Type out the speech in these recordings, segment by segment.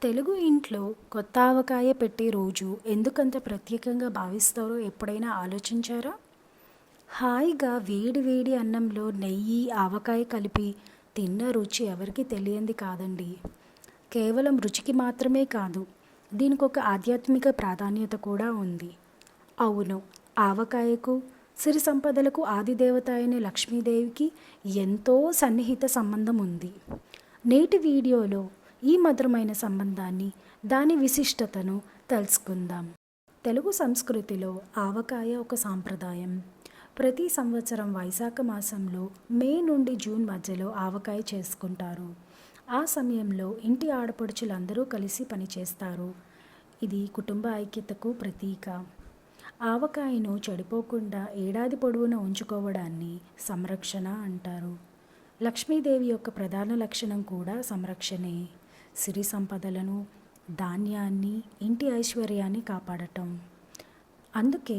తెలుగు ఇంట్లో కొత్త ఆవకాయ పెట్టే రోజు ఎందుకంత ప్రత్యేకంగా భావిస్తారో ఎప్పుడైనా ఆలోచించారా? హాయిగా వేడి వేడి అన్నంలో నెయ్యి, ఆవకాయ కలిపి తిన్న రుచి ఎవరికీ తెలియంది కాదండి. కేవలం రుచికి మాత్రమే కాదు, దీనికి ఒక ఆధ్యాత్మిక ప్రాధాన్యత కూడా ఉంది. అవును, ఆవకాయకు, సిరి సంపదలకు ఆదిదేవత అయిన లక్ష్మీదేవికి ఎంతో సన్నిహిత సంబంధం ఉంది. నేటి వీడియోలో ఈ మధురమైన సంబంధాన్ని, దాని విశిష్టతను తెలుసుకుందాం. తెలుగు సంస్కృతిలో ఆవకాయ ఒక సాంప్రదాయం. ప్రతి సంవత్సరం వైశాఖ మాసంలో మే నుండి జూన్ మధ్యలో ఆవకాయ చేసుకుంటారు. ఆ సమయంలో ఇంటి ఆడపడుచులందరూ కలిసి పనిచేస్తారు. ఇది కుటుంబ ఐక్యతకు ప్రతీక. ఆవకాయను చెడిపోకుండా ఏడాది పొడవునా ఉంచుకోవడాన్ని సంరక్షణ అంటారు. లక్ష్మీదేవి యొక్క ప్రధాన లక్షణం కూడా సంరక్షణే. సిరి సంపదలను, ధాన్యాన్ని, ఇంటి ఐశ్వర్యాన్ని కాపాడటం. అందుకే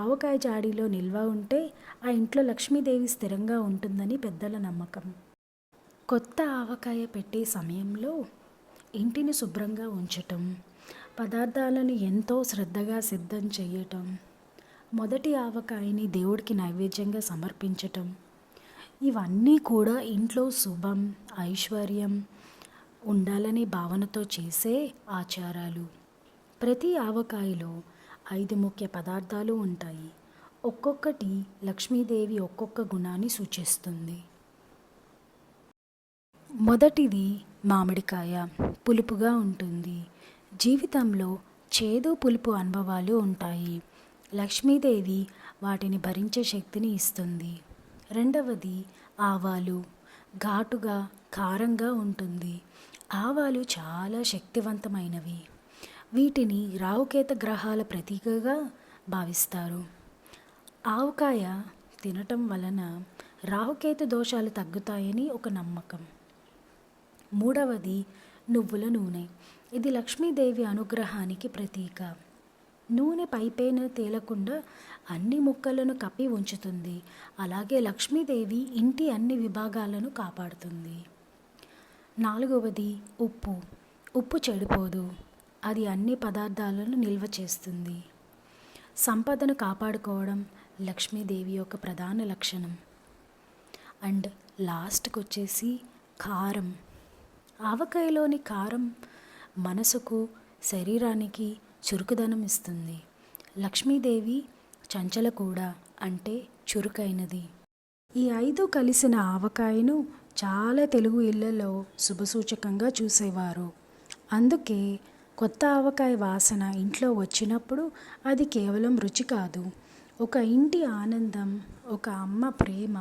ఆవకాయ జాడీలో నిల్వ ఉంటే ఆ ఇంట్లో లక్ష్మీదేవి స్థిరంగా ఉంటుందని పెద్దల నమ్మకం. కొత్త ఆవకాయ పెట్టే సమయంలో ఇంటిని శుభ్రంగా ఉంచటం, పదార్థాలను ఎంతో శ్రద్ధగా సిద్ధం చేయటం, మొదటి ఆవకాయని దేవుడికి నైవేద్యంగా సమర్పించటం, ఇవన్నీ కూడా ఇంట్లో శుభం, ఐశ్వర్యం ఉండాలనే భావనతో చేసే ఆచారాలు. ప్రతి ఆవకాయలో 5 ముఖ్య పదార్థాలు ఉంటాయి. ఒక్కొక్కటి లక్ష్మీదేవి ఒక్కొక్క గుణాన్ని సూచిస్తుంది. మొదటిది మామిడికాయ. పులుపుగా ఉంటుంది. జీవితంలో చేదు, పులుపు అనుభవాలు ఉంటాయి. లక్ష్మీదేవి వాటిని భరించే శక్తిని ఇస్తుంది. రెండవది ఆవాలు. ఘాటుగా, కారంగా ఉంటుంది. ఆవాలు చాలా శక్తివంతమైనవి. వీటిని రాహుకేతు గ్రహాల ప్రతీకగా భావిస్తారు. ఆవకాయ తినటం వలన రాహుకేతు దోషాలు తగ్గుతాయని ఒక నమ్మకం. మూడవది నువ్వుల నూనె. ఇది లక్ష్మీదేవి అనుగ్రహానికి ప్రతీక. నూనె పైపైన తేలకుండా అన్ని ముక్కలను కప్పి ఉంచుతుంది. అలాగే లక్ష్మీదేవి ఇంటి అన్ని విభాగాలను కాపాడుతుంది. నాలుగవది ఉప్పు. ఉప్పు చెడిపోదు. అది అన్ని పదార్థాలను నిల్వ చేస్తుంది. సంపదను కాపాడుకోవడం లక్ష్మీదేవి యొక్క ప్రధాన లక్షణం. అండ్ లాస్ట్కి వచ్చేసి కారం. ఆవకాయలోని కారం మనసుకు, శరీరానికి చురుకుదనం ఇస్తుంది. లక్ష్మీదేవి చంచల కూడా, అంటే చురుకైనది. ఈ 5 కలిసిన ఆవకాయను చాలా తెలుగు ఇళ్లలో శుభసూచకంగా చూసేవారు. అందుకే కొత్త ఆవకాయ వాసన ఇంట్లో వచ్చినప్పుడు అది కేవలం రుచి కాదు, ఒక ఇంటి ఆనందం, ఒక అమ్మ ప్రేమ,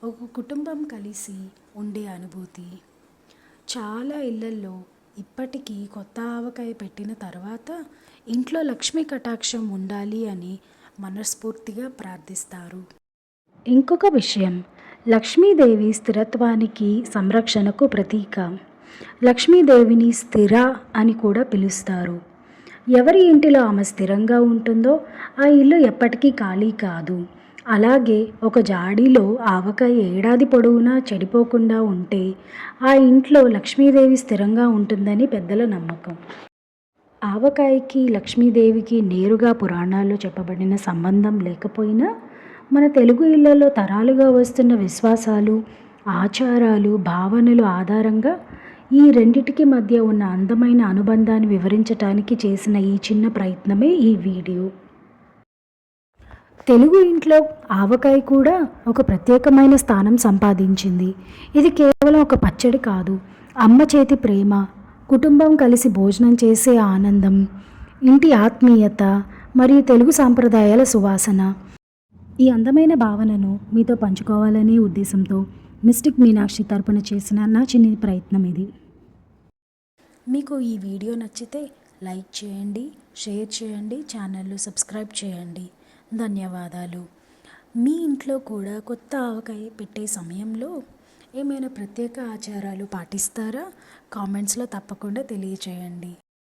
ఒక కుటుంబం కలిసి ఉండే అనుభూతి. చాలా ఇళ్లల్లో ఇప్పటికీ కొత్త ఆవకాయ పెట్టిన తర్వాత ఇంట్లో లక్ష్మీ కటాక్షం ఉండాలి అని మనస్ఫూర్తిగా ప్రార్థిస్తారు. ఇంకొక విషయం, లక్ష్మీదేవి స్థిరత్వానికి, సంరక్షణకు ప్రతీక. లక్ష్మీదేవిని స్థిర అని కూడా పిలుస్తారు. ఎవరి ఇంటిలో ఆమె స్థిరంగా ఉంటుందో ఆ ఇల్లు ఎప్పటికీ ఖాళీ కాదు. అలాగే ఒక జాడీలో ఆవకాయ ఏడాది పొడవునా చెడిపోకుండా ఉంటే ఆ ఇంట్లో లక్ష్మీదేవి స్థిరంగా ఉంటుందని పెద్దల నమ్మకం. ఆవకాయకి, లక్ష్మీదేవికి నేరుగా పురాణాల్లో చెప్పబడిన సంబంధం లేకపోయినా మన తెలుగు ఇళ్లలో తరాలుగా వస్తున్న విశ్వాసాలు, ఆచారాలు, భావనలు ఆధారంగా ఈ రెండిటికి మధ్య ఉన్న అందమైన అనుబంధాన్ని వివరించటానికి చేసిన ఈ చిన్న ప్రయత్నమే ఈ వీడియో. తెలుగు ఇంట్లో ఆవకాయ కూడా ఒక ప్రత్యేకమైన స్థానం సంపాదించింది. ఇది కేవలం ఒక పచ్చడి కాదు, అమ్మ చేతి ప్రేమ, కుటుంబం కలిసి భోజనం చేసే ఆనందం, ఇంటి ఆత్మీయత మరియు తెలుగు సాంప్రదాయాల సువాసన. ఈ అందమైన భావనను మీతో పంచుకోవాలనే ఉద్దేశంతో మిస్టిక్ మీనాక్షి తరపున చేసిన నా చిన్న ప్రయత్నం ఇది. మీకు ఈ వీడియో నచ్చితే లైక్ చేయండి, షేర్ చేయండి, ఛానల్ను సబ్స్క్రైబ్ చేయండి. ధన్యవాదాలు. మీ ఇంట్లో కూడా కొత్త ఆవకాయ పెట్టే సమయంలో ఏమైనా ప్రత్యేక ఆచారాలు పాటిస్తారా? కామెంట్స్లో తప్పకుండా తెలియచేయండి.